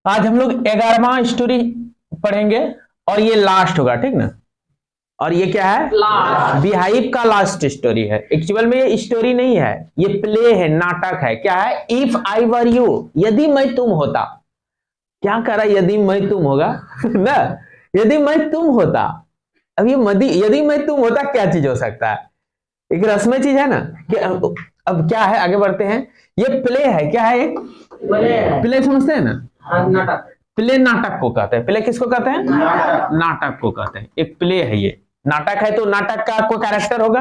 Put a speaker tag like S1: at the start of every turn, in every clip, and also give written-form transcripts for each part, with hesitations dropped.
S1: आज हम लोग 11वां स्टोरी पढ़ेंगे और ये लास्ट होगा, ठीक ना। और ये क्या है? बीहाइव का लास्ट स्टोरी है। एक्चुअल में ये स्टोरी नहीं है, ये प्ले है, नाटक है। क्या है? इफ आई वर यू, यदि मैं तुम होता। क्या करा? यदि मैं तुम होगा ना, यदि मैं तुम होता। अब ये यदि मैं तुम होता क्या चीज हो सकता है? एक रस्म चीज है ना कि अब क्या है, आगे बढ़ते हैं। ये प्ले है। क्या है? एक प्ले समझते हैं ना? नाटक। प्ले नाटक को कहते हैं। प्ले किसको कहते हैं? नाटक को कहते हैं। एक प्ले है, ये नाटक है। तो नाटक का कोई कैरेक्टर होगा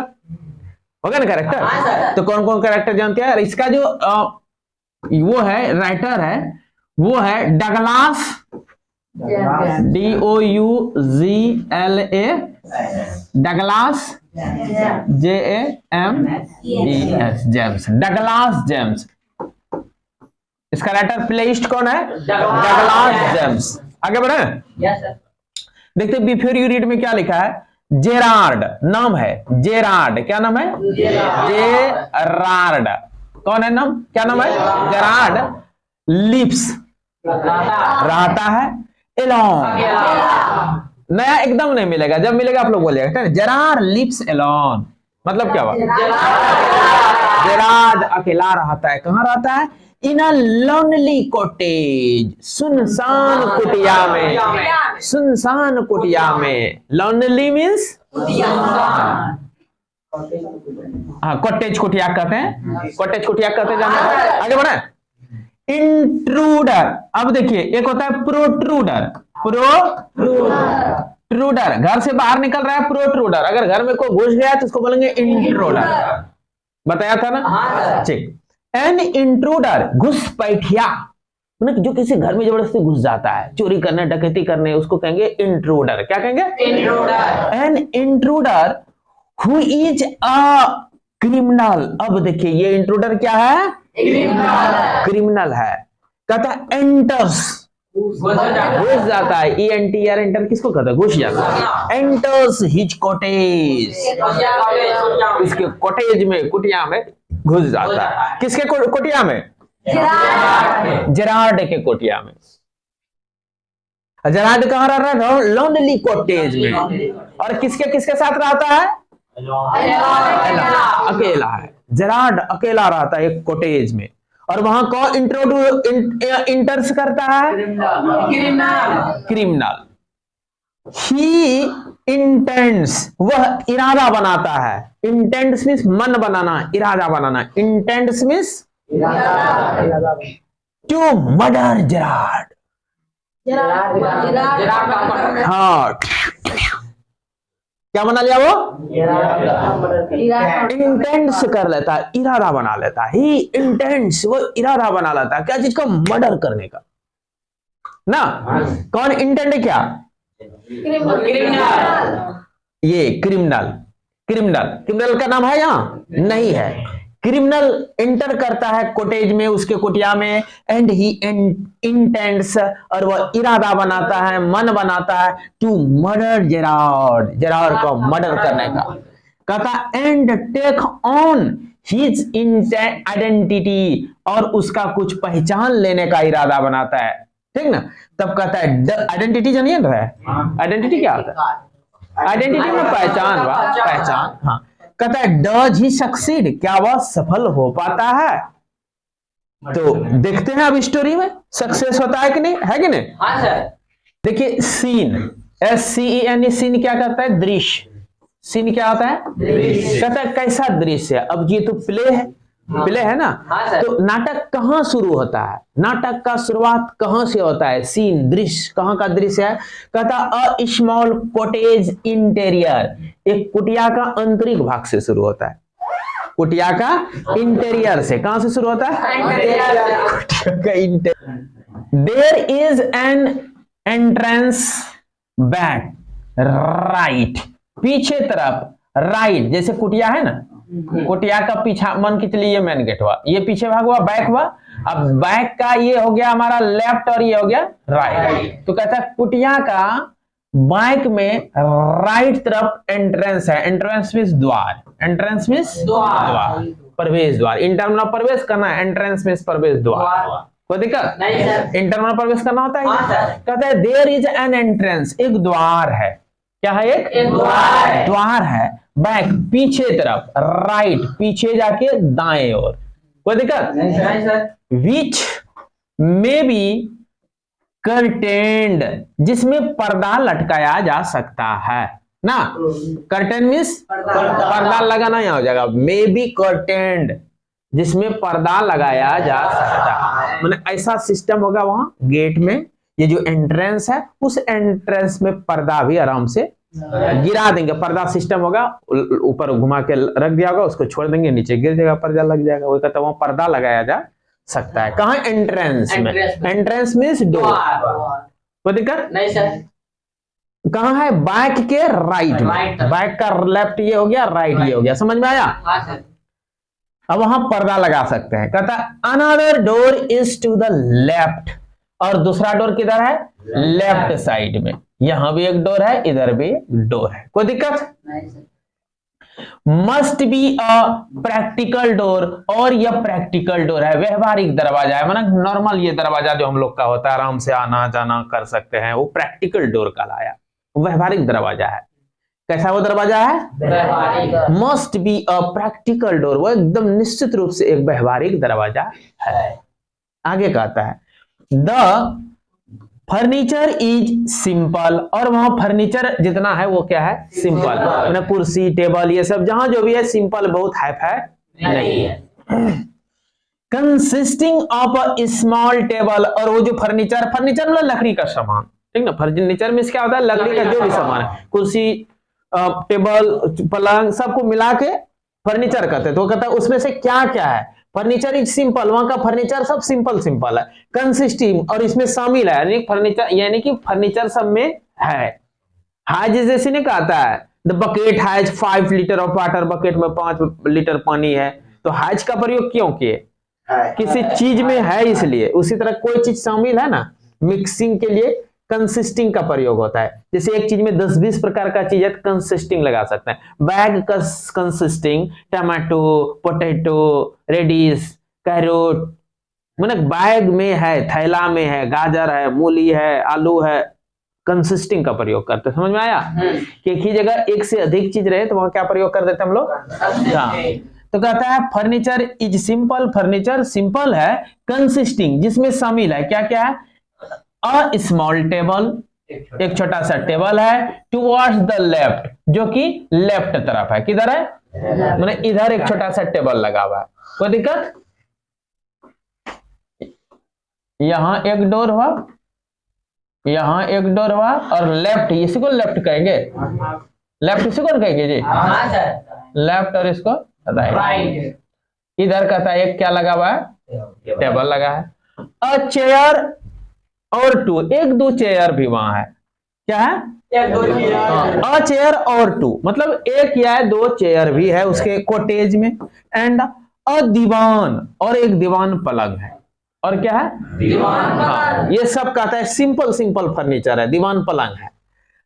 S1: ना कैरेक्टर। तो कौन कौन कैरेक्टर जानते हैं? इसका जो वो है राइटर है, वो है Douglas, DOUGLA, Douglas JAMES, James, Douglas James. इसका राइटर प्लेइस्ट कौन है? Douglas James. आगे बढ़े। देखते बिफोर यू रीड में क्या लिखा है। जेरार्ड नाम है, जेरार्ड। क्या नाम है? जेरार्ड। कौन है नाम? क्या नाम है? जेरार्ड लिप्स, रहता है एलोन। नया एकदम नहीं मिलेगा, जब मिलेगा आप लोग बोलिएगा। जेरार्ड लिप्स एलोन मतलब क्या हुआ? जेरार्ड अकेला रहता है। कहाँ रहता है? इन अ लोनली कॉटेज, सुनसान कुटिया में। सुनसान कुटिया में। लोनली मीन्स हाँ, कॉटेज कुटिया कहते हैं। कॉटेज कुटिया कहते हैं। आगे बढ़े। इंट्रूडर। अब देखिए, एक होता है प्रोट्रूडर। प्रोट्रूडर घर से बाहर निकल रहा है, प्रोट्रूडर। अगर घर में कोई घुस गया तो उसको बोलेंगे इंट्रूडर। बताया था ना? ठीक। एन इंट्रूडर घुसपैठिया, जो किसी घर में जबरदस्ती घुस जाता है चोरी करने, डकैती करने, उसको कहेंगे इंट्रूडर। क्या कहेंगे? Intruder. An intruder who is a criminal. अब देखिए, ये इंट्रूडर क्या है? क्रिमिनल है। कहता है एंटर्स, घुस जाता है। ENTR एंटर किसको कहता है? घुस जाता है। एंटर्स हिज कॉटेज, इसके कॉटेज में, कुटिया में घुस जाता है। किसके कुटिया में? जेरार्ड के कुटिया में। जेरार्ड कहाँ रह रहा है? लोनली कॉटेज में। और किसके किसके साथ रहता है? अकेला है। जेरार्ड अकेला रहता है एक कॉटेज में। और वहां कौन इंटर्स करता है? क्रिमिनल। ही इंटेंड्स, वह इरादा बनाता है। इंटेंड्स मीन्स मन बनाना, इरादा बनाना। Intends means to murder Gerard. हाँ, क्या बना लिया वो? इंटेंड्स कर लेता है, इरादा बना लेता है। ही इंटेंड्स, वो इरादा बना लेता है। क्या चीज का? मर्डर करने का ना। कौन इंटेंड है? क्या? क्रिमिनल। ये क्रिमिनल। क्रिमिनल, क्रिमिनल का नाम है यहाँ? नहीं है। क्रिमिनल एंटर करता है कॉटेज में, उसके कुटिया में। एंड ही इंटेंड्स, और वह इरादा बनाता है, मन बनाता है टू मर्डर जेरार्ड, जेरार्ड को मर्डर करने का। कहता and take on his identity, और उसका कुछ पहचान लेने का इरादा बनाता है। ठीक ना। तब कहता है आइडेंटिटी जानिए ना है? आइडेंटिटी क्या होता है? आइडेंटिटी में पहचान, पहचान। हाँ। कहता है डज ही सक्सीड, क्या वह सफल हो पाता है? तो देखते हैं अब स्टोरी में सक्सेस होता है कि नहीं, है कि नहीं? हाँ सर। देखिए सीन, SCEN, सीन क्या करता है? दृश्य। सीन क्या होता है? कहता है कैसा दृश्य है। अब ये तो प्ले है, प्ले है ना। तो नाटक कहाँ शुरू होता है? नाटक का शुरुआत कहाँ से होता है? सीन, दृश्य। कहाँ का दृश्य है? कहता अ स्मॉल कॉटेज इंटीरियर, एक कुटिया का आंतरिक भाग से शुरू होता है। कुटिया का इंटीरियर से। कहां से शुरू होता है? कुटिया का interior. There is an entrance back right, पीछे तरफ। राइट, जैसे कुटिया है ना, कुटिया का पीछा मान के चलिए, ये मेन गेट हुआ, ये पीछे भाग हुआ, बैक हुआ। अब बैक का ये हो गया हमारा लेफ्ट, और ये हो गया राइट। तो कहता है कुटिया का बैक में राइट तरफ एंट्रेंस है। एंट्रेंस मीन्स द्वार। एंट्रेंस मीन्स द्वार, प्रवेश द्वार। इन टर्म में प्रवेश करना है। एंट्रेंस मीन्स प्रवेश द्वार। कोई दिक्कत
S2: नहीं सर।
S1: इंटर में प्रवेश करना होता है।
S2: हाँ सर।
S1: कहते हैं देयर इज एन एंट्रेंस, एक द्वार है। क्या है?
S2: एक द्वार है।
S1: द्वार है। बैक पीछे तरफ, राइट पीछे जाके दाएं ओर। कोई दिक्कत
S2: नहीं सर।
S1: विच मे बी कर्टेन्ड, जिसमें पर्दा लटकाया जा सकता है ना। कर्टेन मीन्स पर्दा लगाना यहाँ हो जाएगा। मे बी कर्टेन्ड, जिसमें पर्दा लगाया जा सकता है, मतलब ऐसा सिस्टम होगा वहां गेट में। ये जो एंट्रेंस है उस एंट्रेंस में पर्दा भी आराम से गिरा देंगे। पर्दा सिस्टम होगा, ऊपर घुमा के रख दिया होगा, उसको छोड़ देंगे, नीचे गिर जाएगा, पर्दा लग जाएगा। वो कहता है वहां पर्दा लगाया जा सकता है। कहाँ? एंट्रेंस में। Entrance means door. कोई दिक्कत
S2: नहीं सर।
S1: कहाँ है? बैक के राइट में। बैक का लेफ्ट ये हो गया, राइट ये हो गया। समझ में आया?
S2: हाँ सर।
S1: अब वहां पर्दा लगा सकते हैं। कहता है another door is to the left, और दूसरा डोर किधर है? लेफ्ट साइड में। यहां भी एक डोर है, इधर भी डोर है। कोई दिक्कत?
S2: नहीं sir.
S1: Must be a practical door, और यह प्रैक्टिकल डोर है, व्यवहारिक दरवाजा है। मतलब नॉर्मल ये दरवाजा जो हम लोग का होता है, आराम से आना जाना कर सकते हैं, वो प्रैक्टिकल डोर कहलाया, व्यवहारिक दरवाजा है। कैसा वो दरवाजा है? Must be a practical door, वो एकदम निश्चित रूप से एक व्यवहारिक दरवाजा है। आगे कहता है द फर्नीचर इज सिंपल, और वहां फर्नीचर जितना है वो क्या है? सिंपल। मतलब कुर्सी टेबल ये सब जहां जो भी है सिंपल, बहुत हाई-फाई नहीं है। Consisting of a small table, और वो जो फर्नीचर मतलब लकड़ी का सामान, ठीक ना। फर्नीचर में क्या होता है? लकड़ी का जो भी सामान है, कुर्सी टेबल पलंग सबको मिला के फर्नीचर कहते हैं। तो कहता है उसमें से क्या क्या है? फर्नीचर इज सिंपल, वहां का फर्नीचर सब सिंपल है। कंसिस्टिंग, और इसमें शामिल है, यानी फर्नीचर, यानी कि फर्नीचर सब में है। हाज जैसे नहीं कहता है the bucket has 5 litre of water, bucket में 5 लीटर पानी है। तो हैज का प्रयोग क्यों किए? किसी चीज में है इसलिए। उसी तरह कोई चीज शामिल है ना, मिक्सिंग के लिए कंसिस्टिंग का प्रयोग होता है। जैसे एक चीज में 10-20 प्रकार का चीज है, कंसिस्टिंग लगा सकते हैं। Bag consisting tomato, potato, radish, carrot, मतलब बैग में है, थैला में है, गाजर है, मूली है, आलू है, कंसिस्टिंग का प्रयोग करते हैं। समझ में आया? कि एक ही जगह एक से अधिक चीज रहे तो वहां क्या प्रयोग कर देते हम लोग? तो कहता है furniture is simple, furniture simple है। कंसिस्टिंग, जिसमें शामिल है क्या क्या है? अ स्मॉल टेबल, एक छोटा सा टेबल है। टुवर्ड्स द लेफ्ट, जो कि लेफ्ट तरफ है। किधर है? मतलब इधर एक छोटा सा टेबल लगा हुआ है। कोई दिक्कत? यहां एक डोर हुआ, यहां एक डोर हुआ, और लेफ्ट, इसी को लेफ्ट कहेंगे। लेफ्ट इसी को कहेंगे जी, लेफ्ट, और इसको राइट। इधर कहता है एक क्या लगा हुआ है? टेबल लगा है। अ चेयर और 2, 1-2 चेयर भी वहां है। क्या है? अ चेयर और 2, मतलब एक या 2 चेयर भी है उसके कोटेज में। एंड अ दीवान, और एक दीवान पलंग है। और क्या है? दीवान। हाँ, ये सब कहता है सिंपल फर्नीचर है, दीवान पलंग है।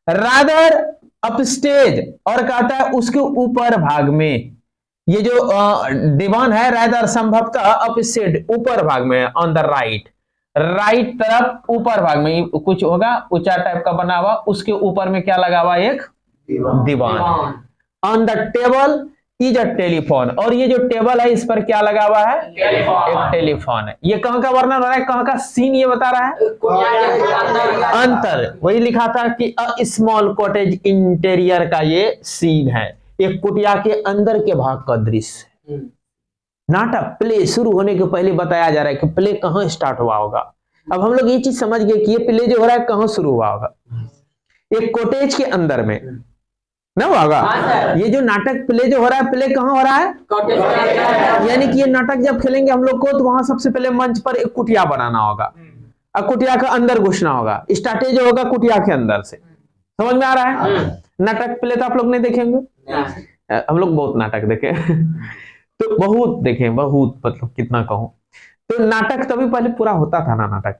S1: रादर अपस्टेज, और कहता है उसके ऊपर भाग में, ये जो दीवान है रादर संभवतः अपस्टेज, ऊपर भाग में, ऑन द राइट तरफ ऊपर भाग में कुछ होगा ऊंचा टाइप का बना हुआ, उसके ऊपर में क्या लगा हुआ? एक दीवान। On the table is a telephone, और ये जो टेबल है इस पर क्या लगा हुआ है? एक टेलीफोन है। ये कहां का वर्णन हो रहा है? कहां का सीन ये बता रहा है? अंतर, वही लिखा था कि अ स्मॉल कॉटेज इंटीरियर का ये सीन है, एक कुटिया के अंदर के भाग का दृश्य। नाटक प्ले शुरू होने के पहले बताया जा रहा है कि प्ले कहां स्टार्ट हुआ होगा। अब हम लोग ये चीज समझ गए कि ये प्ले जो हो रहा है कहां शुरू हुआ होगा? एक कॉटेज के अंदर में ना होगा। ये जो नाटक प्ले जो हो रहा है, प्ले कहां हो रहा है? यानी कि ये नाटक जब खेलेंगे हम लोग को, तो वहां सबसे पहले मंच पर एक कुटिया बनाना होगा, और कुटिया के अंदर घुसना होगा। स्टार्टेज होगा कुटिया के अंदर से। समझ में आ रहा है? नाटक प्ले तो आप लोग नहीं देखेंगे, हम लोग बहुत नाटक देखे तो बहुत देखे, बहुत, मतलब कितना कहूं। तो नाटक तभी पहले पूरा होता था ना नाटक।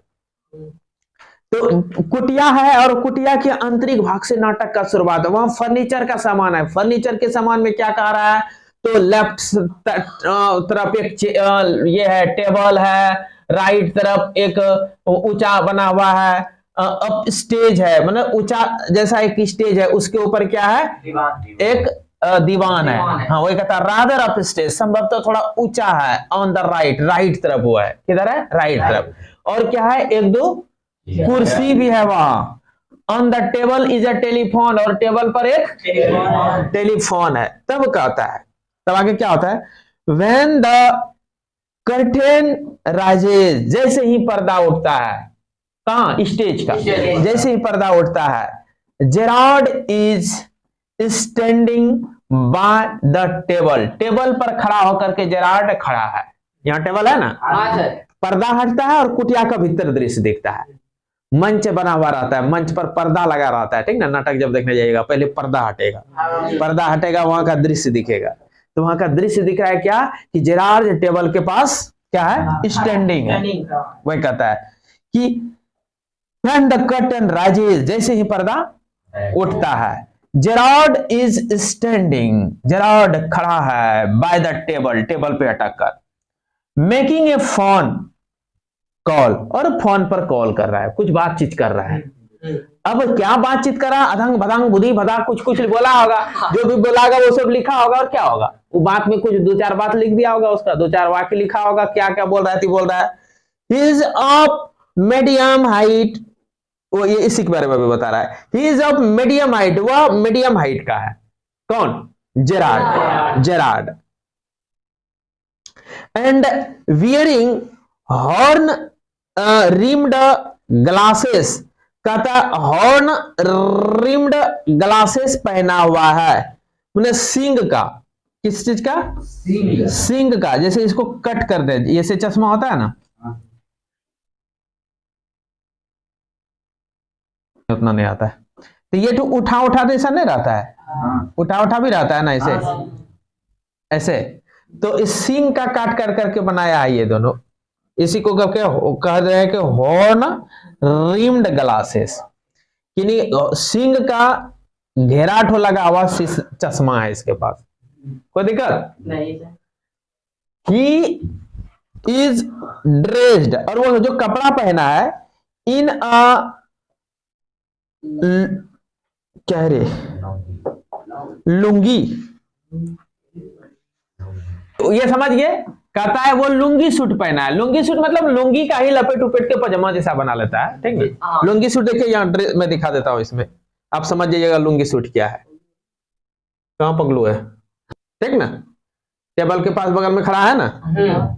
S1: तो कुटिया है, और कुटिया के आंतरिक भाग से नाटक का शुरुआत है। वहां फर्नीचर का सामान है। फर्नीचर के सामान में क्या कह रहा है? तो लेफ्ट तरफ एक ये है टेबल है, राइट तरफ एक ऊंचा बना हुआ है, अप स्टेज है, मतलब ऊंचा जैसा एक स्टेज है, उसके ऊपर क्या है, एक दीवान है। हाँ वही कहता है रादर अप स्टेज, संभवतः थोड़ा ऊंचा है, ऑन द राइट, राइट तरफ हुआ है, किधर है, राइट तरफ। और क्या है, एक दो कुर्सी भी है वहां। On the table is a telephone, और टेबल पर एक टेलीफोन है। तब कहता है, तब आगे क्या होता है, व्हेन द कर्टेन राइजेस, जैसे ही पर्दा उठता है, कहां, स्टेज का, जैसे ही पर्दा उठता है, Gerard is standing by the table, table पर खड़ा होकर के जेरार्ड खड़ा है। यहाँ टेबल है ना, पर्दा हटता है और कुटिया का भीतर दृश्य दिखता है। मंच बना हुआ रहता है, मंच पर पर्दा लगा रहता है, ठीक ना। नाटक जब देखने जाइएगा पहले पर्दा हटेगा, पर्दा हटेगा, वहां का दृश्य दिखेगा। तो वहां का दृश्य दिख रहा है क्या, कि जेरार्ड टेबल के पास क्या है, स्टैंडिंग है। वही कहता है कि व्हेन द कर्टन राइजेस, जैसे ही पर्दा उठता है, जेरार्ड इज स्टैंडिंग, जेरार्ड खड़ा है, बाय द टेबल, टेबल पे अटक कर, मेकिंग ए फोन कॉल, और फोन पर कॉल कर रहा है, कुछ बातचीत कर रहा है। अब क्या बातचीत करा, अधंग भदंग बुद्धि भदा कुछ कुछ बोला होगा, जो भी बोला होगा वो सब लिखा होगा। और क्या होगा, वो बात में कुछ दो चार बात लिख दिया होगा, उसका दो चार वाक्य लिखा होगा, क्या क्या बोल रहा है, बोल रहा है he is of medium height, वो ये इसी के बारे में भी बता रहा है, he is of medium height, वह मीडियम हाइट का है। कौन, Gerard, Gerard. And wearing horn rimmed glasses, कहता हॉर्न रिम्ड ग्लासेस पहना हुआ है, मैंने सिंग का, किस चीज का, सिंग का, जैसे इसको कट कर दे, जैसे चश्मा होता है ना, उतना नहीं आता है। तो ये तो उठा उठा तो ऐसा नहीं रहता है, उठा उठा भी रहता है ना ऐसे, ऐसे। तो इस सिंग का काट कर करके बनाया है ये दोनों, इसी को कह रहे हैं कि हॉर्न रिम्ड ग्लासेस, सिंग का घेराठो लगा हुआ चश्मा है इसके पास, कोई दिक्कत नहीं। ही इज ड्रेस्ड, और वो जो कपड़ा पहना है, इन अ क्या रे, लुंगी, ये समझ गए, कहता है वो लुंगी सूट पहना है। लुंगी सूट मतलब लुंगी का ही लपेट उपेट के पजामा जैसा बना लेता है, ठीक है। लुंगी सूट देखिए, यहाँ ड्रेस में दिखा देता हूं, इसमें आप समझ जाइएगा लुंगी सूट क्या है। कहां पगलू है, ठीक ना, टेबल के पास बगल में खड़ा है ना,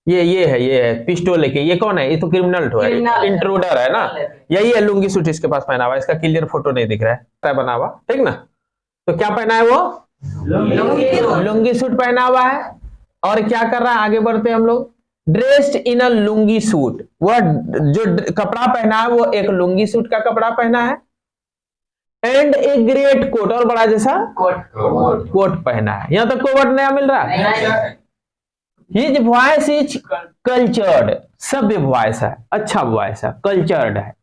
S1: ये है पिस्टल लेके, ये कौन है, ये तो क्रिमिनल है, इंट्रूडर है ना, यही है लुंगी सूट इसके पास पहना हुआ, इसका क्लियर फोटो नहीं दिख रहा है, बना हुआ, ठीक ना। तो क्या पहना है वो, लुंगी सूट पहना हुआ है। और क्या कर रहा है, आगे बढ़ते हम लोग, dressed in a lungi suit, वह जो कपड़ा पहना है वो एक लुंगी सूट का कपड़ा पहना है। एंड ए ग्रेट कोट, और बड़ा जैसा कोट पहना है। यहां तक कोट नया मिल रहा है। हिज वॉइस इज कल्चर्ड, सभ्य वॉइस है, अच्छा वॉइस है, कल्चर्ड है,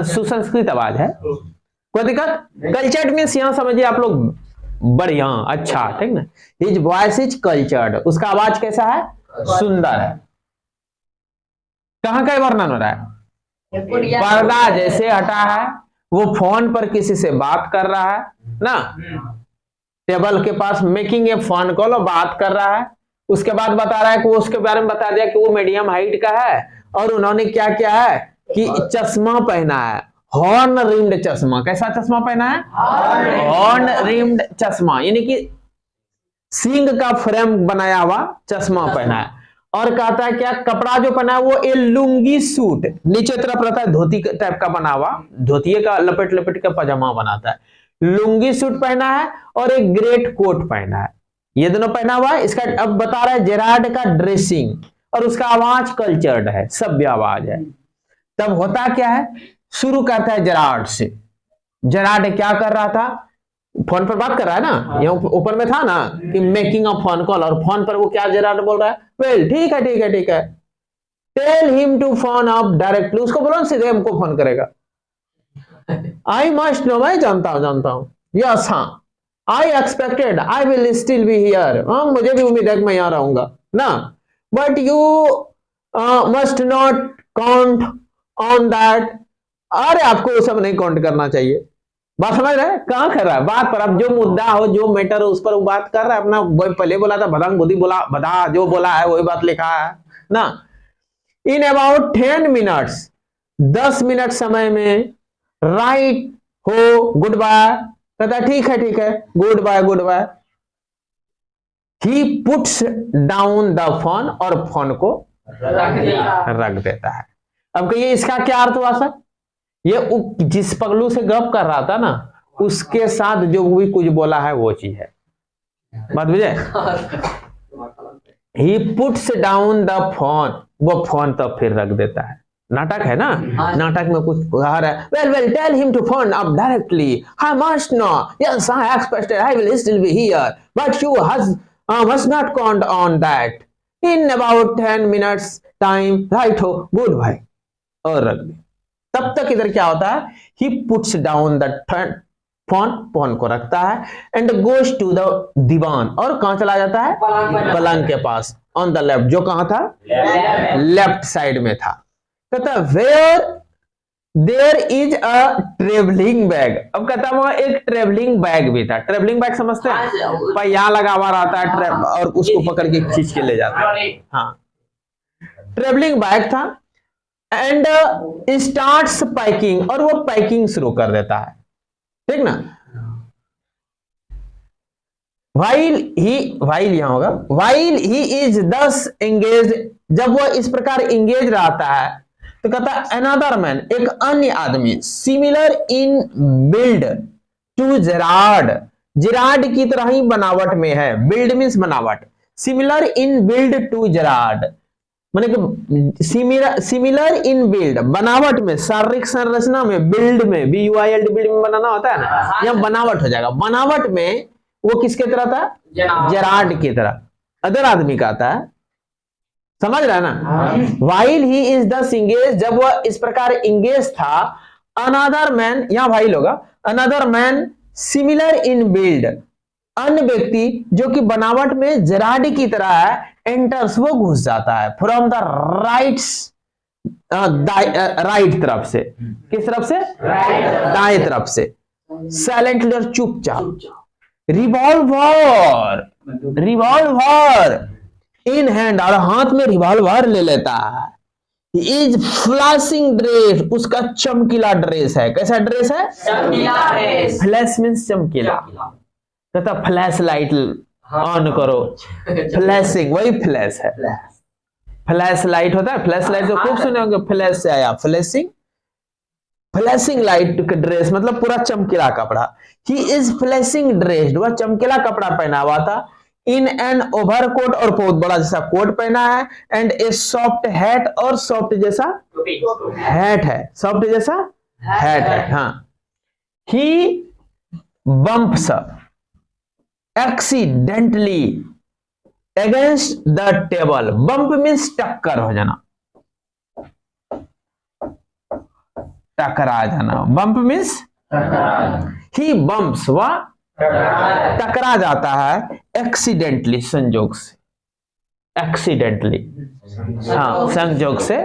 S1: सुसंस्कृत आवाज है, कोई दिक्कत। कल्चर्ड मीन्स यहां समझिए आप लोग बढ़िया, अच्छा, ठीक ना। हिज वॉइस इज कल्चर्ड, उसका आवाज कैसा है, सुंदर है। कहां का वर्णन हो रहा है, पर्दा जैसे हटा है, वो फोन पर किसी से बात कर रहा है ना, टेबल के पास मेकिंग ए फोन कॉल, और बात कर रहा है। उसके बाद बता रहा है कि वो उसके बारे में बता दिया कि वो मीडियम हाइट का है, और उन्होंने क्या किया है कि चश्मा पहना है, हॉर्न रिम्ड चश्मा। कैसा चश्मा पहना है, हॉर्न रिम्ड चश्मा, यानी कि सींग का फ्रेम बनाया हुआ चश्मा पहना है। और कहता है क्या, कपड़ा जो पहना है वो ए लुंगी सूट, नीचे तरफ रहता है धोती टाइप का बना हुआ, धोतिये का लपेट लपेट के पजामा बनाता है। लुंगी सूट पहना है और एक ग्रेट कोट पहना है, ये दोनों पहना हुआ है। इसका अब बता रहा है जेरार्ड का ड्रेसिंग, और उसका आवाज कल्चर्ड है, सभ्य आवाज है। तब होता क्या है, शुरू करता है जेरार्ड से। जेरार्ड क्या कर रहा था, फोन पर बात कर रहा है ना, ये ऊपर में था ना कि मेकिंग अ फोन कॉल, और फोन पर वो क्या जेरार्ड बोल रहा है, वेल ठीक है ठीक है ठीक है, tell him to phone up directly, उसको बोलो सीधे हमको फोन करेगा। आई मस्ट नो, मैं जानता हूं, यस हाँ, आई expected I will still be here, हाँ मुझे भी उम्मीद है कि मैं यहाँ रहूंगा ना, but you must not count on that. अरे आपको वो सब नहीं काउंट करना चाहिए। बात समझ रहे हैं? कहां कर रहा है बात पर? अब जो मुद्दा हो, जो मैटर हो, उस पर वो बात कर रहा है अपना। पहले बोला था भदंग बुद्धि, बोला बधा, जो बोला है वही बात लिखा है ना। इन अबाउट 10 मिनट्स, 10 मिनट समय में राइट हो गुड बाय। कहता ठीक है good bye good bye. He puts down the phone, और फोन को रख देता है। अब कहिए इसका क्या अर्थ हुआ सर? ये जिस पगलू से गप कर रहा था ना, उसके साथ जो भी कुछ बोला है वो चीज है। बात बुझे? ही पुट्स डाउन द फोन, वो फोन तो फिर रख देता है। नाटक है ना, नाटक में कुछ कहा रहा है, well tell him to phone up directly, I must know, yes I expected I will still be here, but you must not count on that, in about 10 minutes time right ho good bye, और रख दे। तब तक इधर क्या होता है? He puts down the phone, phone को रखता है, and goes to the divan, और कहां चला जाता है? पलंग के पास, ऑन द लेफ्ट, जो कहां था? लेफ्ट साइड में था। कहता where there is a travelling bag. अब कहता वहां एक ट्रेवलिंग बैग भी था। ट्रेवलिंग बैग समझते हैं? पहिया लगा हुआ रहता है और उसको पकड़ के खींच के ले जाता है। हाँ, ट्रेवलिंग बैग था। एंड स्टार्ट्स पैकिंग, और वो पैकिंग शुरू कर देता है, ठीक ना। वाइल यहां होगा, वाइल ही इज दस एंगेज, जब वो इस प्रकार एंगेज रहता है तो कहता है अनदर मैन, एक अन्य आदमी, similar in build to Gerard, Gerard की तरह ही बनावट में है। बिल्ड मीन्स बनावट, similar in build to Gerard, माने कि सिमिलर इन बिल्ड, बनावट में, शारीरिक संरचना में, बिल्ड में, BUILD बिल्ड में बनाना होता है ना, यह बनावट हो जाएगा। बनावट में वो किसके तरह था? जेराड की तरह, अदर आदमी का था। समझ रहा है ना? वाइल ही इज दस इंगेज, जब वह इस प्रकार इंगेज था, अनदर मैन, यहां वाइल होगा, another man similar in build, अन्य व्यक्ति जो कि बनावट में जेराड की तरह है, एंटर्स, वो घुस जाता है, फ्रॉम द राइट तरफ से। किस तरफ से? दाएं तरफ से, साइलेंटली और चुपचाप। रिवॉल्वर इन हैंड, और हाथ में रिवॉल्वर ले लेता है। इज फ्लैशिंग ड्रेस, उसका चमकीला ड्रेस है। कैसा ड्रेस है? चमकीला ड्रेस। फ्लैश मींस चमकीला, कहता फ्लैश लाइट ऑन करो, फ्लैशिंग, वही फ्लैश है। फ्लैश लाइट होता है, फ्लैश लाइट तो खूब सुने होंगे, फ्लैश से आया फ्लैशिंग, फ्लैशिंग लाइट का ड्रेस मतलब पूरा चमकीला कपड़ा। ही इज फ्लैशिंग ड्रेस्ड, वह चमकीला कपड़ा पहना हुआ था। इन एन ओवरकोट, और बहुत बड़ा जैसा कोट पहना है। एंड ए सॉफ्ट हैट, और सॉफ्ट जैसा हैट है, सॉफ्ट जैसा हैट है। हाँ, he bumps accidentally against the table, bump means टक्कर हो जाना, टकरा जाना, बम्प मीन्स ही बम्प्स, वह टकरा जाता है, एक्सीडेंटली, संजोग से, एक्सीडेंटली, हाँ संजोग से।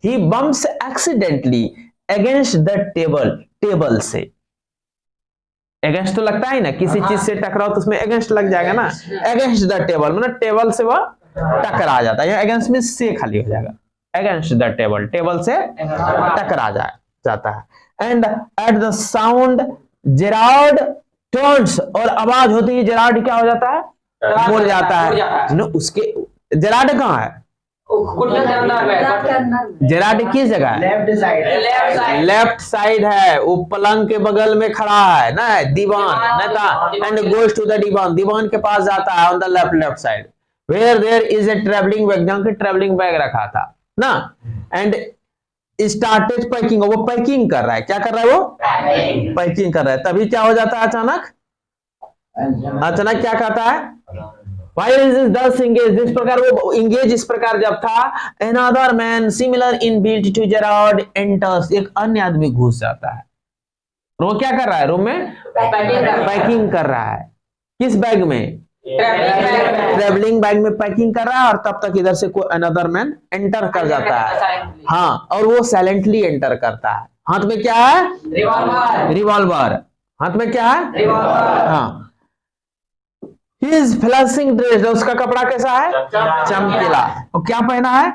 S1: He bumps accidentally against the table, table से, अगेंस्ट तो लगता है ना, किसी चीज से टकराओ तो उसमें अगेंस्ट लग जाएगा ना। अगेंस्ट द टेबल मतलब टेबल से वह टकरा जाता है, अगेंस्ट में से खाली हो जाएगा, अगेंस्ट द टेबल, टेबल से टकरा जाता है। And at the sound Gerrard turns, और आवाज होती है जेराड क्या हो जाता है? मुड़ जाता है ना। उसके जेराड कहाँ है? जेराड किस जगह है? लेफ्ट साइड है, वो पलंग के बगल में खड़ा है ना, दीवान नेता। And goes to the divan, divan के पास जाता है, on the left side, where there is a travelling bag, जहां के ट्रेवलिंग बैग रखा था ना। एंड स्टार्टेड पैकिंग, वो पैकिंग कर रहा है। क्या कर रहा है? वो पैकिंग कर रहा है। तभी क्या हो जाता है? अचानक क्या कहता है? दस इंगेज, जिस प्रकार वो इंगेज इस प्रकार जब था, another man similar in build to Gerard enters, एक अन्य आदमी घुस जाता है। वो क्या कर रहा है? रूम में पैकिंग कर रहा है। किस बैग में? ट्रेवलिंग बैग में पैकिंग कर रहा है और तब तक इधर से कोई अनदर मैन एंटर कर जाता है। हाँ, और वो साइलेंटली एंटर करता है। हाथ में क्या है? रिवॉल्वर। हाथ में क्या है? रिवॉल्वर। हाँ, ही इज फ्लशिंग ड्रेस, उसका कपड़ा कैसा है? चमकीला। और क्या पहना है?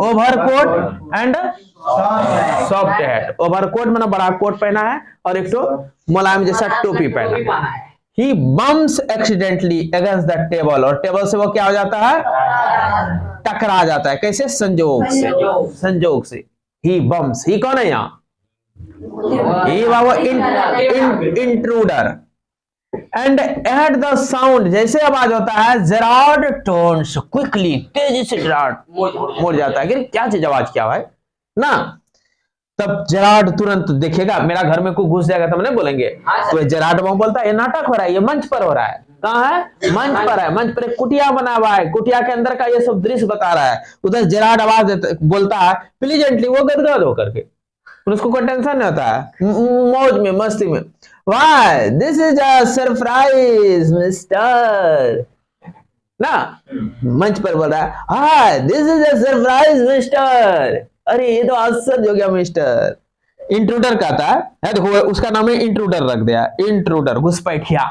S1: Overcoat and soft hat. Overcoat मतलब बड़ा कोट पहना है और एक तो मुलायम जैसा टोपी पहना है। He bumps accidentally against the table, और टेबल से वो क्या हो जाता है? टकरा जाता है। कैसे? संजोग से। संजोग से ही बम्स। ही कौन है यहाँ? ही वो intruder. And at the sound, जैसे आवाज होता है, जेरार्ड टर्न्स क्विकली, तेजी से जेरार्ड मुड़ जाता है कि क्या चीज आवाज क्या है ना। तब जेरार्ड तुरंत देखेगा, मेरा घर में कोई घुस जाएगा तो मैंने बोलेंगे। तो जेरार्ड वहां बोलता है ये नाटक हो रहा है, ये मंच पर हो रहा है। कहाँ है? मंच पर है। मंच पर एक कुटिया बना हुआ है, कुटिया के अंदर का ये सब दृश्य बता रहा है। उधर जेरार्ड आवाज बोलता है प्लीजेंटली, वो गदगद होकर के, उसको कोई टेंशन नहीं होता है, मौज में, मस्ती में। वाह, this is a surprise mister ना। मंच पर बोल रहा है, हाँ this is a surprise mister. अरे ये तो आश्चर्य हो गया मिस्टर। इंट्रूडर कहता है, देखो उसका नाम है इंट्रूडर रख दिया। इंट्रूडर, घुसपैठिया।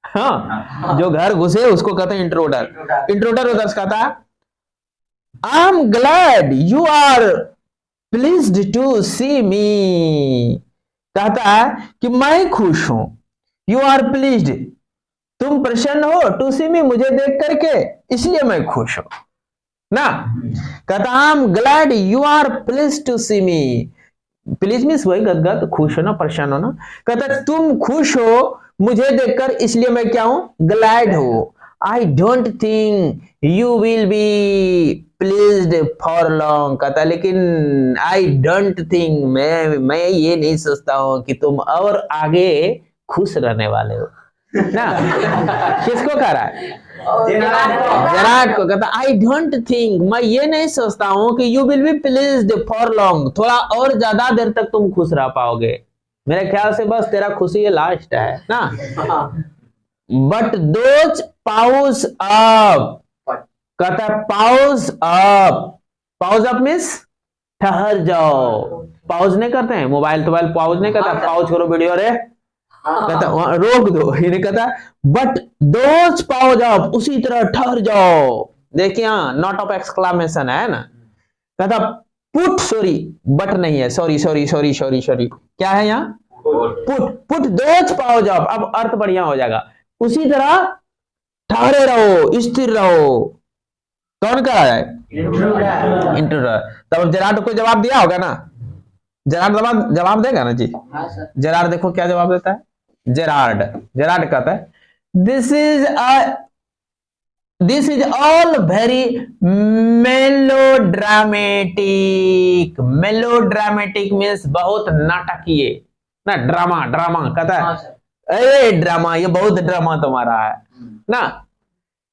S1: हाँ, जो घर घुसे उसको कहते हैं इंट्रूडर। इंट्रूडर उधर कहता है, I am glad you are pleased to see me. कहता है कि मैं खुश हूं। यू आर प्लीज्ड, तुम प्रसन्न हो, टू सी मी, मुझे देख करके, इसलिए मैं खुश हूं ना। कहता I am glad you are pleased to see me. Please means वही गदगद, खुश हो ना, प्रसन्न हो ना। कहता तुम खुश हो मुझे देखकर, इसलिए मैं क्या हूं? ग्लैड हूं। I don't think you will be pleased for long. कहता लेकिन आई डोंट थिंक, मैं ये नहीं सोचता हूं कि तुम और आगे खुश रहने वाले हो ना। किसको कह रहा है? जेरार्ड को। कहता आई डोंट थिंक, मैं ये नहीं सोचता हूं कि you will be pleased for long, थोड़ा और ज्यादा देर तक तुम खुश रह पाओगे। मेरे ख्याल से बस तेरा खुशी ये लास्ट है ना। But those pause up. कहता pause up. Pause up means ठहर जाओ। पाउज नहीं करते हैं, मोबाइल पाउज नहीं करता, पाउज करो वीडियो रे, कहता रोक दो। ये नहीं कहता बट दोज पाउज अप, उसी तरह ठहर जाओ। देखिए यहाँ नॉट ऑफ एक्सक्लामेशन है ना। कहता पुट, सॉरी बट नहीं है, sorry sorry sorry sorry sorry, क्या है यहाँ? Put those pause up. अब अर्थ बढ़िया हो जाएगा। उसी तरह ठहरे रहो, स्थिर रहो। कौन कह रहा है? इंट्रूडर। तब जेरार्ड को जवाब दिया होगा ना। जेरार्ड जवाब देगा ना जी। जेरार्ड देखो क्या जवाब देता है। जेरार्ड कहता है this is all very melodramatic. Melodramatic means बहुत नाटकीय ना। ड्रामा कहता है अरे ड्रामा, ये बहुत ड्रामा तुम्हारा है ना।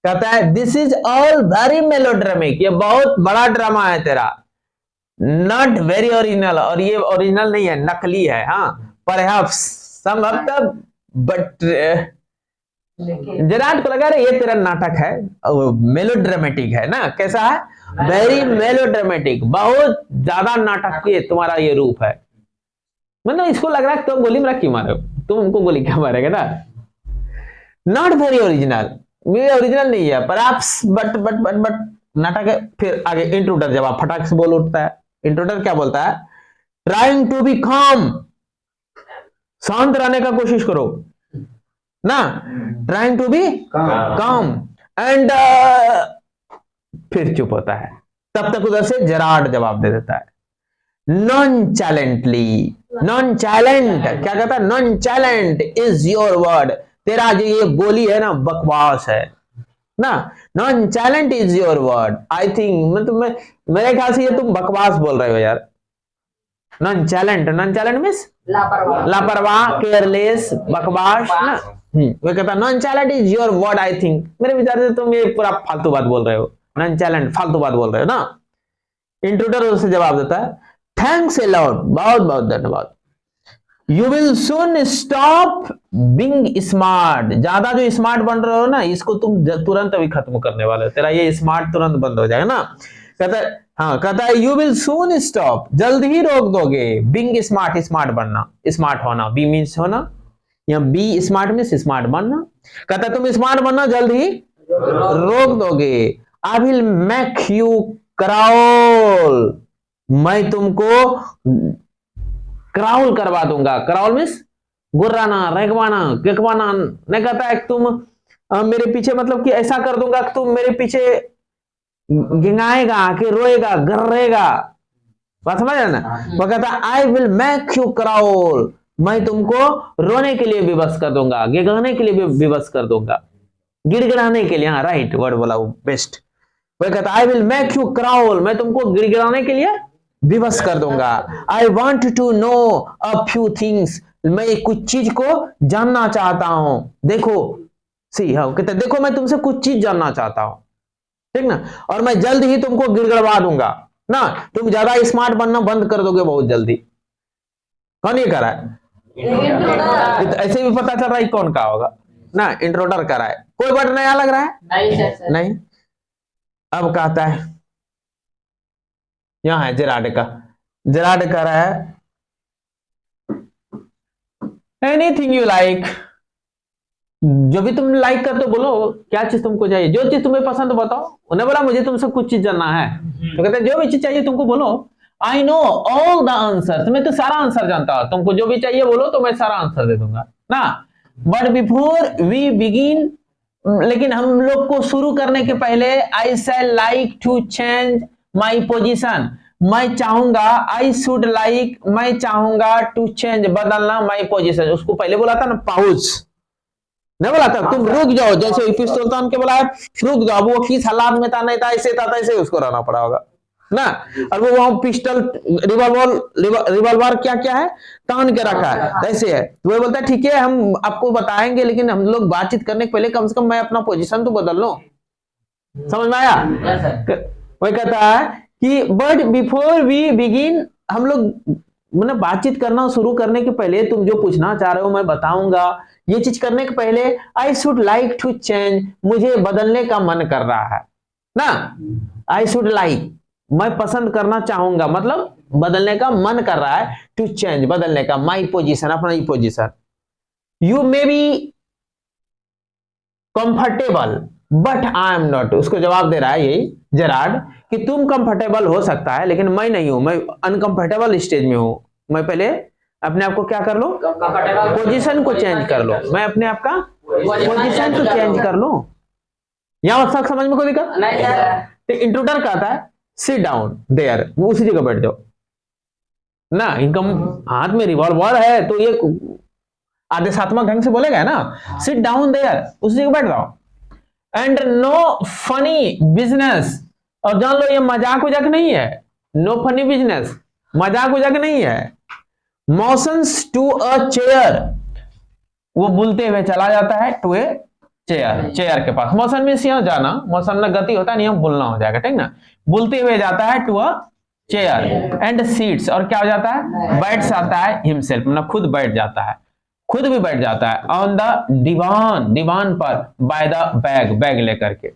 S1: कहता है दिस इज ऑल वेरी मेलोड्रामिक, ये बहुत बड़ा ड्रामा है तेरा। नॉट वेरी ओरिजिनल, और ये ओरिजिनल नहीं है, नकली है। हाँ, परहैप्स, संभवतः, बट जेरार्ड को लगा रहा ये तेरा नाटक है, मेलोड्रामेटिक है ना। कैसा है? वेरी मेलोड्रामेटिक, बहुत ज्यादा नाटकीय तुम्हारा ये रूप है। मतलब इसको लग रहा है तुम गोली मेरा क्यों मारे, तुम उनको गोली क्या मारेगा ना। नॉट वेरी ओरिजिनल, ये ओरिजिनल नहीं है, परहैप्स, बट नाटक है। फिर आगे इंट्रूडर जवाब फटाक से बोल उठता है। इंट्रूडर क्या बोलता है? ट्राइंग टू बी काम, शांत रहने का कोशिश करो ना। ट्राइंग टू बी काम एंड फिर चुप होता है। तब तक उधर से जेरार्ड जवाब दे देता है नॉनचैलेंटली। नॉनचैलेंट क्या कहता है? नॉनचैलेंट इज योर वर्ड, तेरा जो ये बोली है ना बकवास है ना। नॉनचैलेंट is your word. I think मतलब मेरे ख्याल से ये तुम बकवास बोल रहे हो यार। नॉनचैलेंट मीन्स लापरवाह, केयरलेस, बकवास ना। वो कहता है नॉनचैलेंट is your word. I think, मेरे विचार से तुम ये पूरा फालतू बात बोल रहे हो। नॉनचैलेंट, फालतू बात बोल रहे हो ना। इंट्रूडर उससे जवाब देता है थैंक्स ए लॉट, बहुत बहुत धन्यवाद। You will soon stop being smart. ज्यादा जो स्मार्ट बन रहे हो ना, इसको तुम तुरंत अभी खत्म करने वाले हो, तेरा ये स्मार्ट तुरंत बंद हो जाएगा ना। कहता है, हाँ कहता है यू विल सून स्टॉप, जल्द ही रोक दोगे, बीइंग स्मार्ट, स्मार्ट बनना, स्मार्ट होना, बी मीन्स होना, या बी स्मार्ट मीन्स स्मार्ट बनना। कहता है तुम स्मार्ट बनना जल्द ही रोक दोगे। I will make you crawl, मैं तुमको क्राउल करवा दूंगा। क्राउल मीन्स गुर्राना, रेगवाना, केकवाना। नहीं कहता है तुम मेरे पीछे, मतलब कि ऐसा कर दूंगा कि तुम मेरे पीछे गिंगाएगा, कि रोएगा, गर्रेगा। बात समझ रहे ना। वो कहता है I will make you crawl, मैं तुमको रोने के लिए विवश कर दूंगा, गिड़गिड़ाने के लिए विवश कर दूंगा, गिड़गिड़ाने के लिए। हाँ राइट वर्ड बोला वो, बेस्ट। वो कहता है I will make you crawl, मैं तुमको गिड़गिड़ाने के लिए विवश कर दूंगा। I want to know a few things, मैं कुछ चीज को जानना चाहता हूं। देखो सी, हाँ कहते देखो मैं तुमसे कुछ चीज जानना चाहता हूं, ठीक ना, और मैं जल्द ही तुमको गिड़गड़वा दूंगा ना। तुम ज्यादा स्मार्ट बनना बंद कर दोगे बहुत जल्दी। कौन ये कर रहा है? ऐसे भी पता चल रहा है कौन का होगा ना, इंट्रोडर कर रहा है। कोई वर्ड नया लग रहा है? नहीं। अब कहता है, यहां है जेराड का, जेराड कह रहा है एनीथिंग यू लाइक, जो भी तुम लाइक कर तो बोलो, क्या चीज तुमको चाहिए, जो चीज तुम्हें पसंद बताओ। उन्हें बोला मुझे तुमसे कुछ चीज जानना है, तो कहते हैं जो भी चीज चाहिए तुमको बोलो। I know all the answer, मैं तो सारा आंसर जानता हूं, तुमको जो भी चाहिए बोलो तो मैं सारा आंसर दे दूंगा ना। बट बिफोर वी बिगिन, लेकिन हम लोग को शुरू करने के पहले, I shall like to change my position, मैं चाहूंगा, आई शुड लाइक, मैं चाहूंगा, टू चेंज बदलना, माई पोजिशन। उसको पहले बोला था ना पाउच, नहीं बोला था तुम रुक जाओ, जैसे यूपी सुल्तान के बोला रुक जाओ, वो किस हालात में था, नहीं था, ऐसे था, ऐसे उसको रहना पड़ा होगा ना। और वो वहां पिस्टल, रिवॉल्वर क्या क्या है तान के रखा है, ऐसे है। तो वो बोलता है ठीक है हम आपको बताएंगे, लेकिन हम लोग बातचीत करने के पहले कम से कम मैं अपना पोजीशन तो बदल लो। समझ में आया? वो कहता है कि बट बिफोर वी बिगिन, हम लोग मतलब बातचीत करना शुरू करने के पहले तुम जो पूछना चाह रहे हो मैं बताऊंगा। ये चीज करने के पहले I should like to change, मुझे बदलने का मन कर रहा है ना। आई शुड लाइक, मैं पसंद करना चाहूंगा, मतलब बदलने का मन कर रहा है, टू चेंज बदलने का, माई पोजीशन अपना ही position. You may be comfortable but I am not, उसको जवाब दे रहा है यही जेराड कि तुम कंफर्टेबल हो सकता है लेकिन मैं नहीं हूं, मैं अनकंफर्टेबल स्टेज में हूं। मैं पहले अपने आप को क्या कर लो, पोजीशन को चेंज कर लो, मैं अपने आप का पोजीशन को चेंज कर लो। यहां सब समझ में कोई दिक्कत नहीं। इंट्रोडर कहता है सिट डाउन देयर, वो उसी जगह बैठ जाओ ना। इनका हाथ में रिवॉल्वर है तो ये आदेशात्मक ढंग से बोलेगा ना, सिट डाउन देयर, उसी जगह बैठ जाओ। एंड नो फनी बिजनेस, और जान लो ये मजाक उजाक नहीं है, नो फनी बिजनेस, मजाक उजाक नहीं है। मोशंस टू अ चेयर, वो बुलते हुए चला जाता है टू ए चेयर, चेयर के पास। मोशन में यहां जाना, मोशन में गति होता है, नहीं हम बोलना हो जाएगा, ठीक ना। बुलते हुए जाता है to a chair and seats, और क्या हो जाता है, बैठ जाता है हिमसेल्फ, मतलब खुद बैठ जाता है, खुद भी बैठ जाता है। ऑन द दीवान, दीवान पर, बाय द बैग, बैग लेकर के।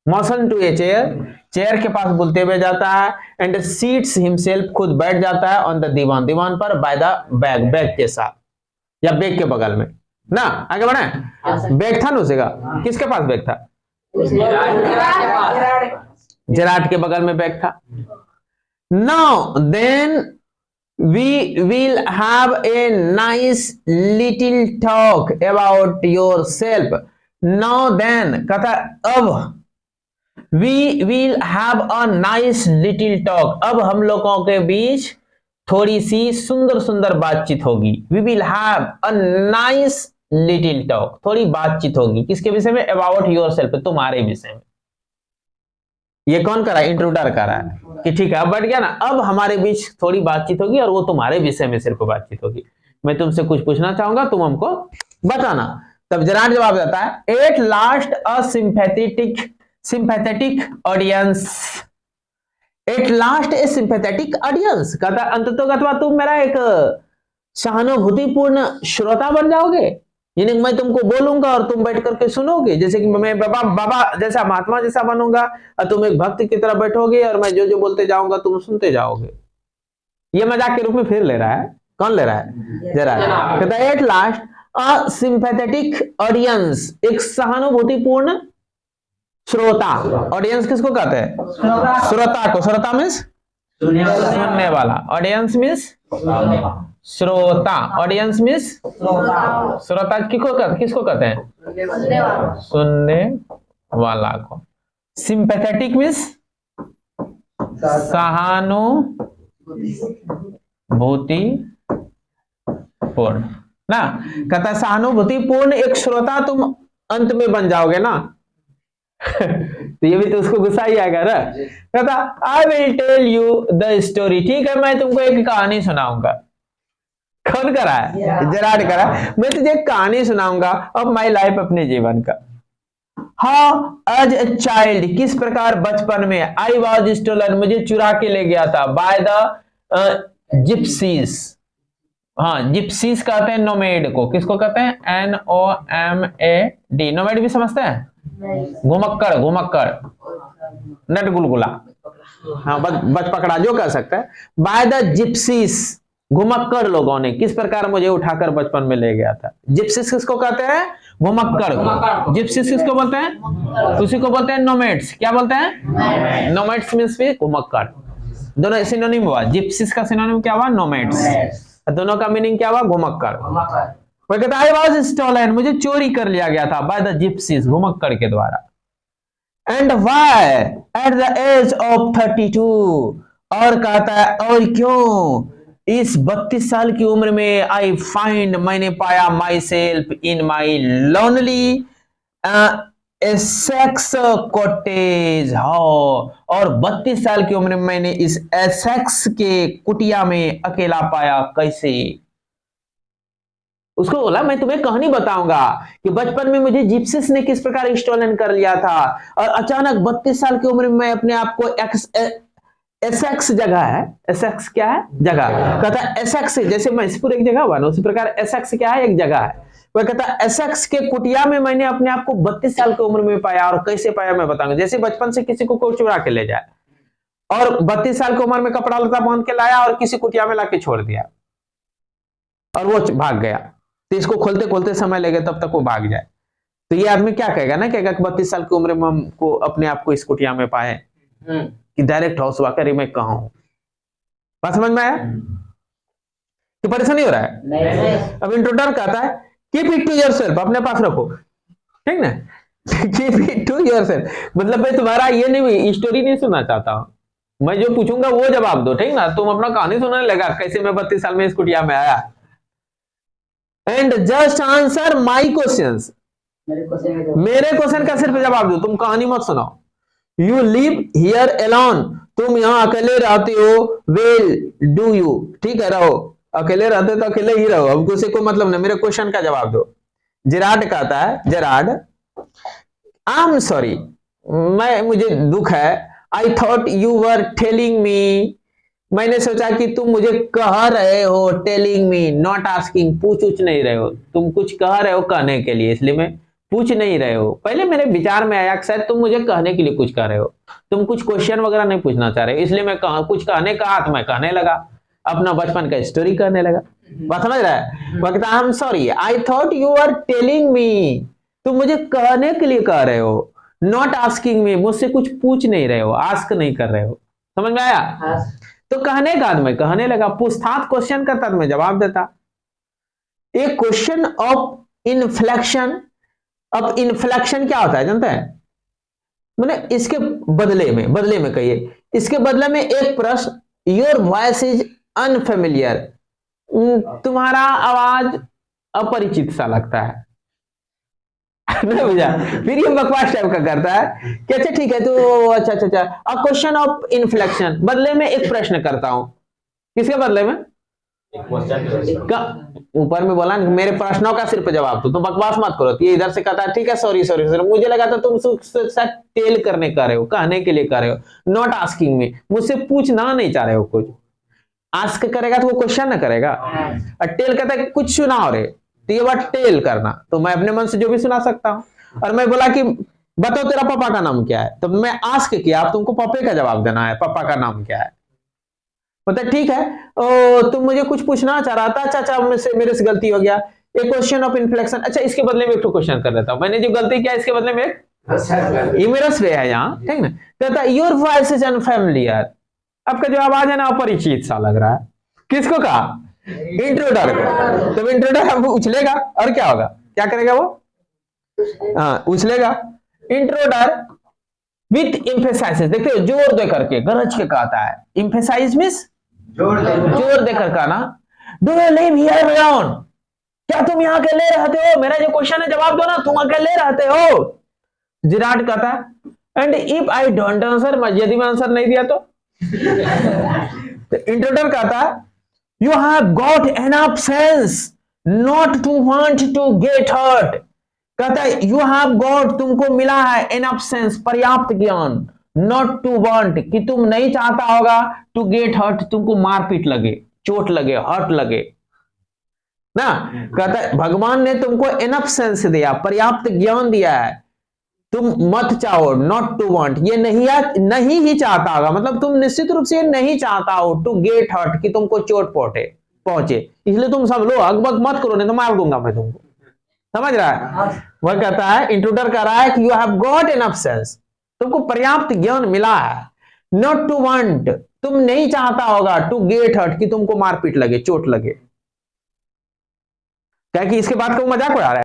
S1: Motion to a chair, chair के पास बुलते हुए जाता है, एंड सीट्स हिमसेल्फ, खुद बैठ जाता है, ऑन द दीवान, दीवान पर, बाय द बैग, बैग के साथ या बैग के बगल में ना। आगे बढ़े, बैग था ना उसेगा, किसके पास बैग था, जेराड के बगल में बैग था। Now then we will have a nice little talk about yourself. Now then, कहता अब we will have a nice little talk, अब हम लोगों के बीच थोड़ी सी सुंदर सुंदर बातचीत होगी। we will have a nice little talk, थोड़ी बातचीत होगी किसके विषय में, about yourself, तुम्हारे विषय में। ये कौन कर रहा है, इंट्रोडर कर रहा है कि ठीक है अब बैठ गया ना, अब हमारे बीच थोड़ी बातचीत होगी और वो तुम्हारे विषय में सिर्फ बातचीत होगी। मैं तुमसे कुछ पूछना चाहूंगा, तुम हमको बताना। तब जेराड जवाब देता है at last a sympathetic audience, at last A sympathetic audience, कहता अंततोगत्वा तुम मेरा एक सहानुभूतिपूर्ण श्रोता बन जाओगे, यानी मैं तुमको बोलूंगा और तुम बैठ करके सुनोगे, जैसे कि मैं बाबा जैसा, महात्मा जैसा बनूंगा और तुम एक भक्त की तरह बैठोगे और मैं जो जो बोलते जाऊंगा तुम सुनते जाओगे। ये मजाक के रूप में फिर ले रहा है, कौन ले रहा है? जरा कहता है at last a sympathetic audience, एक सहानुभूतिपूर्ण श्रोता। ऑडियंस किसको कहते हैं? श्रोता को। श्रोता मीन्स सुनने वाला, ऑडियंस मीन्स श्रोता, ऑडियंस मीन्स श्रोता। किसको कहते हैं? सुनने वाला को। सिंपैथेटिक मीन्स सहानुभूतिपूर्ण ना, कहता सहानुभूतिपूर्ण एक श्रोता तुम अंत में बन जाओगे ना। तो ये भी तो उसको गुस्सा ही आएगा ना। कहता I will tell you the story, ठीक है मैं तुमको एक कहानी सुनाऊंगा। कौन करा है? जेरार्ड करा। मैं तुझे एक कहानी सुनाऊंगा ऑफ माई लाइफ, अपने जीवन का। हाउ एज ए चाइल्ड, किस प्रकार बचपन में, आई वॉज स्टोलन, मुझे चुरा के ले गया था, बाय द जिप्सीज। हाँ, जिप्सीज कहते हैं नोमेड को। किसको कहते हैं? NOMAD। नोमेड भी समझते हैं? घुमक्कड़, घुमक्कड़, नट गुलगुला, हाँ बच पकड़ा जो कह सकता है। बाय द जिप्सीज, घुमक्कड़ लोगों ने किस प्रकार मुझे उठाकर बचपन में ले गया था। जिप्सीज किसको कहते हैं? घुमक्कड़ को। जिप्सीज किसको बोलते हैं? उसी को बोलते हैं नोमेड्स। क्या बोलते हैं? नोमेड्स मींस भी घुमक्कड़। दोनों सिनोनिम हुआ। जिप्सीज का सिनोनिम क्या हुआ? नोमेड्स। दोनों का मीनिंग क्या हुआ? घुमक्कड़। वो कहता है आई वाज स्टोलन, मुझे चोरी कर लिया गया था, बाय द जिप्सीज, घुमक्कड़ के द्वारा। And why at the age of 32, और कहता है और क्यों इस 32 साल की उम्र में, आई फाइंड, मैंने पाया, my self in my lonely Essex cottage. और 32 साल की उम्र में मैंने इस एसेक्स के कुटिया में अकेला पाया। कैसे? उसको बोला मैं तुम्हें कहानी बताऊंगा कि बचपन में मुझे जिप्सीज ने किस प्रकार स्टोलन कर लिया था, और अचानक 32 साल की उम्र में मैं अपने आप को एसेक्स जगह है, एसेक्स क्या है? जगह। कहता है एसेक्स जैसे मैसूर एक जगह हुआ ना, उसी प्रकार एसेक्स क्या है? एक जगह है। वह कहता है एसेक्स के कुटिया में मैंने अपने आप को 32 साल की उम्र में पाया। और कैसे पाया मैं बताऊंगा। जैसे बचपन से किसी को कोई चुरा के ले जाए और 32 साल की उम्र में कपड़ा लता बांध के लाया और किसी कुटिया में लाके छोड़ दिया और वो भाग गया, तो इसको खोलते खोलते समय लगे तब तक वो भाग जाए, तो ये आदमी क्या कहेगा ना, कहेगा कि 32 साल की उम्र में हमको अपने आप को इस कुटिया में पाए कि डायरेक्ट हाउस वाकई मैं कहा हूं। बात समझ में आया कि परेशानी हो रहा है? नहीं। अब इंट्रोडक्टर कहता है कीप इट टू योरसेल्फ, अपने पास रखो, ठीक ना। कीप इट टू योरसेल्फ मतलब मैं तुम्हारा ये नहीं, स्टोरी नहीं सुनना चाहता हूं, मैं जो पूछूंगा वो जवाब दो, ठीक ना। तुम अपना कहानी सुनने लगा कैसे मैं 32 साल में इस कुटिया में आया। And just answer my questions, मेरे क्वेश्चन का सिर्फ जवाब दो, तुम कहानी मत सुनाओ। यू लिव हियर अलोन, तुम यहाँ अकेले रहते हो। वेल डू यू, ठीक है रहो, अकेले रहते तो अकेले ही रहो, अब किसी को मतलब नहीं, मेरे क्वेश्चन का जवाब दो। जेरार्ड कहता है, जेरार्ड आई एम सॉरी, मुझे दुख है। आई thought you were telling me, मैंने सोचा कि तुम मुझे कह रहे हो, टेलिंग मी नॉट आस्किंग, पूछ नहीं रहे हो, तुम कुछ कह रहे हो कहने के लिए, इसलिए मैं पूछ नहीं रहे हो। पहले मेरे विचार में आया शायद तुम मुझे कहने के लिए कुछ कह रहे हो, तुम कुछ क्वेश्चन वगैरह नहीं पूछना चाह रहे हो, इसलिए मैं कुछ कहने का तो मैं कहने लगा, अपना बचपन का स्टोरी करने लगा। बात समझ रहा है? वो कहता I am sorry, I thought you are telling me, तुम मुझे कहने के लिए कह रहे हो, नॉट आस्किंग मी, मुझसे कुछ पूछ नहीं रहे हो, आस्क नहीं कर रहे हो। समझ में आया? तो कहने का मैं कहने लगा, पूछता क्वेश्चन करता तो मैं जवाब देता। एक क्वेश्चन ऑफ इन्फ्लेक्शन, अब इन्फ्लेक्शन क्या होता है जानते हैं? मैंने इसके बदले में कहिए, इसके बदले में एक प्रश्न, योर वॉइस इज अनफेमिलियर, तुम्हारा आवाज अपरिचित सा लगता है। नहीं बुझा? फिर ये बकवास टाइप का करता है कि अच्छा ठीक है, तो अच्छा, अ क्वेश्चन ऑफ इन्फ्लेक्शन, बदले में एक प्रश्न करता हूं। किसके बदले में? ऊपर में बोला मेरे प्रश्नों का सिर्फ जवाब दो, तो बकवास मत करो। ये इधर से कहता है ठीक है, सॉरी, मुझे लगा था तुम टेल करने का रहे हो, कहने के लिए कर रहे हो, नॉट आस्किंग में, मुझसे पूछना नहीं चाह रहे हो कुछ। आस्क करेगा तो वो क्वेश्चन ना करेगा। और टेल कहता है कुछ सुनाओ रे, तो ये बात टेल करना, तो मैं अपने मन से जो भी सुना सकता हूं। और मैं बोला कि बताओ तेरा पापा का नाम क्या है, तो मैं आस्क किया, आप तुमको पापे का जवाब देना है, पापा का नाम क्या है। बोलता ठीक है, तुम मुझे कुछ पूछना चाह रहा था, अच्छा मेरे से गलती हो गया, एक क्वेश्चन ऑफ इन्फ्लेक्शन, अच्छा इसके बदले में एक क्वेश्चन कर देता हूं, मैंने जो गलती किया इसके बदले में एक, ये मेरा श्रेय है यहाँ, ठीक ना। कहता योर वॉइस इज अनफैमिलियर, आपका जो आवाज है ना अपरिचित सा लग रहा है। किसको कहा? इंट्रोडर को। तो इंट्रोडर अब उछलेगा और क्या होगा, क्या करेगा वो? हाँ उछलेगा। इंट्रोडर विथ एम्फेसाइज, देखते हो जोर दे करके, गरज के कहता है। एम्फेसाइज मींस जोर देकर कहना। Do you live here around, क्या तुम यहाँ अकेले रहते हो? मेरा जो क्वेश्चन है जवाब दो ना, तुम अकेले रहते हो? जिराट कहता है and if I don't answer, यदि मैं आंसर नहीं दिया तो इंट्रोडर कहता है you have got enough sense not to want to get hurt. कहता है यू हैव गॉट, तुमको मिला है, एनफ सेंस, पर्याप्त ज्ञान, नॉट टू वांट, कि तुम नहीं चाहता होगा, टू गेट हर्ट, तुमको मारपीट लगे, चोट लगे, हर्ट लगे ना। कहता है भगवान ने तुमको एनफ सेंस दिया, पर्याप्त ज्ञान दिया है, तुम मत चाहो, नॉट टू वांट, ये नहीं ही चाहता होगा, मतलब तुम निश्चित रूप से नहीं चाहता हो, टू गेट हर्ट, कि तुमको चोट पहुंचे, इसलिए तुम सब लो, अगबग मत करो, नहीं तो मार दूंगा मैं तुमको। समझ रहा है? वह कहता है, इंट्रूडर कह रहा है कि you have got enough sense, तुमको पर्याप्त ज्ञान मिला है, नॉट टू वांट, तुम नहीं चाहता होगा, टू गेट हर्ट, कि तुमको मारपीट लगे, चोट लगे। क्या कि इसके बाद को मजाक उड़ा रहा है।